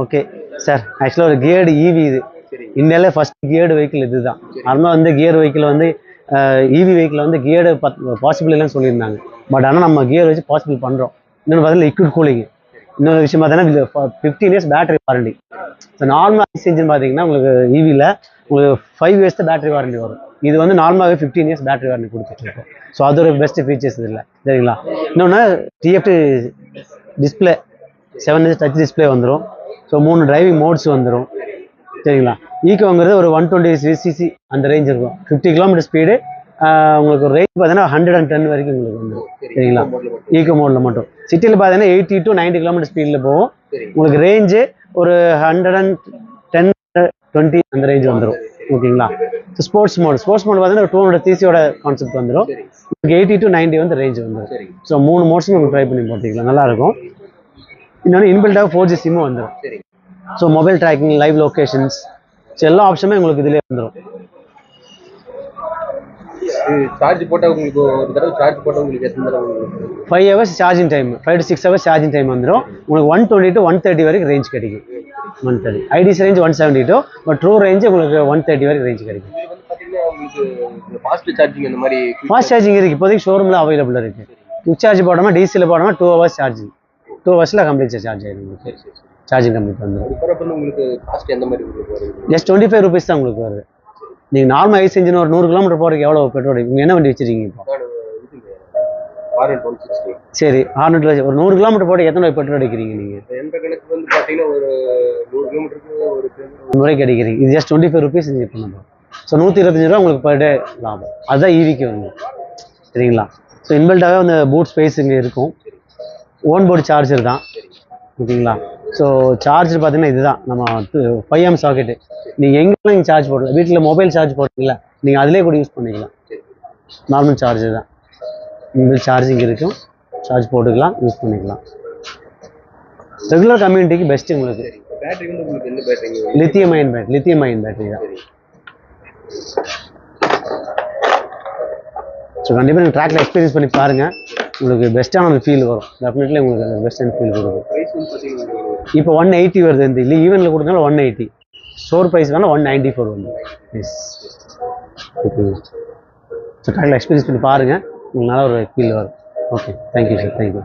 Okay sir, ஆக்சுவலாக ஒரு geared EV இது. இந்தியாவிலே ஃபர்ஸ்ட் கியர்டு வெஹிக்கிள் இது தான். நார்மலாக வந்து கியர் வெஹிக்கிள் வந்து ஈவி வெஹிக்கிள் வந்து கியர்டு பாசிபிள் இல்லைன்னு சொல்லியிருந்தாங்க. பட் ஆனால் நம்ம கியர் வச்சு பாசிபிள் பண்ணுறோம். இன்னொன்று பார்த்தீங்கன்னா லிக்விட் கூலிங். இன்னொரு விஷயம் பார்த்தீங்கன்னா 15 years battery warranty. So normal IC engine பார்த்தீங்கன்னா உங்களுக்கு ஈவியில் உங்களுக்கு 5 years தான் பேட்டரி வாரண்டி வரும். இது வந்து நார்மலாகவே 15 years பேட்டரி வாரண்டி கொடுத்துட்ருக்கோம். ஸோ அது ஒரு பெஸ்ட் ஃபீச்சர்ஸ் இதில், சரிங்களா? இன்னொன்று TFT display 7 inch touch display வந்துடும். ஸோ 3 டிரைவிங் மோட்ஸ் வந்துடும், சரிங்களா? ஈக்கோங்கிறது ஒரு 120 cc அந்த ரேஞ்ச் இருக்கும். 50 km ஸ்பீடு. உங்களுக்கு ஒரு ரேஞ்ச் பார்த்தீங்கன்னா 110 வரைக்கும் உங்களுக்கு வந்துடும், சரிங்களா? ஈக்கோ மோடில் மட்டும். சிட்டியில் பார்த்தீங்கன்னா 80 to 90 km ஸ்பீடில் போகும். உங்களுக்கு ரேஞ்சு ஒரு 110 20 அந்த ரேஞ்ச் வந்துடும், ஓகேங்களா? ஸோ ஸ்போர்ட்ஸ் மோட் பார்த்தீங்கன்னா 200 cc கான்செப்ட் வந்துடும். 80 to 90 வந்து ரேஞ்ச் வந்துடும். ஸோ 3 மோட்ஸும் நம்ம ட்ரை பண்ணி போட்டிக்கலாம், நல்லாயிருக்கும். இன்னொன்று இன்பில்டாக 4G சிம்மும் வந்துடும். So mobile tracking, live locations, so எல்லா ஆப்ஷனுமே உங்களுக்கு இதிலே வந்துடும். சார்ஜ் போட்டால் உங்களுக்கு ஒரு தடவை சார்ஜ் போட்டால் உங்களுக்கு எத்தனை தடவை? 5 hours charging time, 5 to 6 hours charging time வந்துடும். உங்களுக்கு 120 to 130 வரைக்கும் ரேஞ்ச் கிடைக்கும். 130 IDs range 172, but true range உங்களுக்கு 130 வரைக்கும் ரேஞ்ச் கிடைக்கும். ஃபாஸ்ட் சார்ஜிங் அந்த மாதிரி ஃபாஸ்ட் சார்ஜிங் இருக்குது, இப்போதைக்கு ஷோரூமில் அவைலபிள் இருக்குது. குவிக் சார்ஜ் போடாமல் டிசியில் போடாமல் 2 hours charging, 2 hours complete charge ஆகிடும். உங்களுக்கு சார்ஜிங் கம்ப்ளீட் வந்துடும். உங்களுக்கு காஸ்ட் எந்த மாதிரி வருது? ஜஸ்ட் 25 rupees தான் உங்களுக்கு வருது. நீங்கள் நார்மல் ஐஸ் இன்ஜின் ஒரு 100 km போகிறதுக்கு எவ்வளோ பெட்ரோல்? நீங்கள் என்ன வண்டி வச்சுருக்கீங்க இப்போ? சரி, 600 ஒரு 100 km போட்டு எத்தனை பெட்ரோல் அடிக்கிறீங்க நீங்கள்? எந்த கணக்கு வந்து பார்த்தீங்கன்னா ஒரு 100 கிலோமீட்டருக்கு ஒரு முறைக்கு அடிக்கிறீங்க. இது ஜஸ்ட் 25 rupees இன்ஜெக்ட் பண்ணுறோம். ஸோ 125 ரூபா உங்களுக்கு பர் டே லாபம். அதுதான் ஈவிக்கு வந்து, சரிங்களா? ஸோ இன்பில்டாகவே வந்து பூட் ஸ்பேஸ் இங்கே இருக்கும். ஓன் போர்டு சார்ஜர் தான், ஓகேங்களா? ஸோ சார்ஜர் பார்த்தீங்கன்னா இதுதான் நம்ம 5M சாக்கெட்டு. நீங்கள் எங்கேயும் நீங்கள் சார்ஜ் போடலாம். வீட்டில் மொபைல் சார்ஜ் போடுறீங்களா, நீங்கள் அதிலே கூட யூஸ் பண்ணிக்கலாம். நார்மல் சார்ஜர் தான், இன்பில்ட் சார்ஜிங் இருக்கும். சார்ஜ் போட்டுக்கலாம், யூஸ் பண்ணிக்கலாம். ரெகுலர் கம்யூனிட்டிக்கு பெஸ்ட்டு உங்களுக்கு. பேட்டரி வந்து உங்களுக்கு எந்த பேட்டரி? லித்தியம் அயன் பேட்டரி தான். ஸோ கண்டிப்பாக நீங்கள் ட்ராக்ல எக்ஸ்பீரியன்ஸ் பண்ணி பாருங்கள், உங்களுக்கு பெஸ்ட்டான ஒரு ஃபீல் வரும். டெஃபினெட்லி உங்களுக்கு பெஸ்ட்டான ஃபீல் கொடுக்கும். இப்போ 180 வருது, இந்த இல்லை ஈவெண்ட்டில் கொடுத்தனால 180. ஸ்டோர் ப்ரைஸ் வேணால் 194 வந்து. Yes, okay. ஸோ ட்ராக்ல எக்ஸ்பீரியன்ஸ் பண்ணி பாருங்கள், உங்களுக்கு நல்ல ஒரு ஃபீல் வரும். Okay, thank you sir, thank you.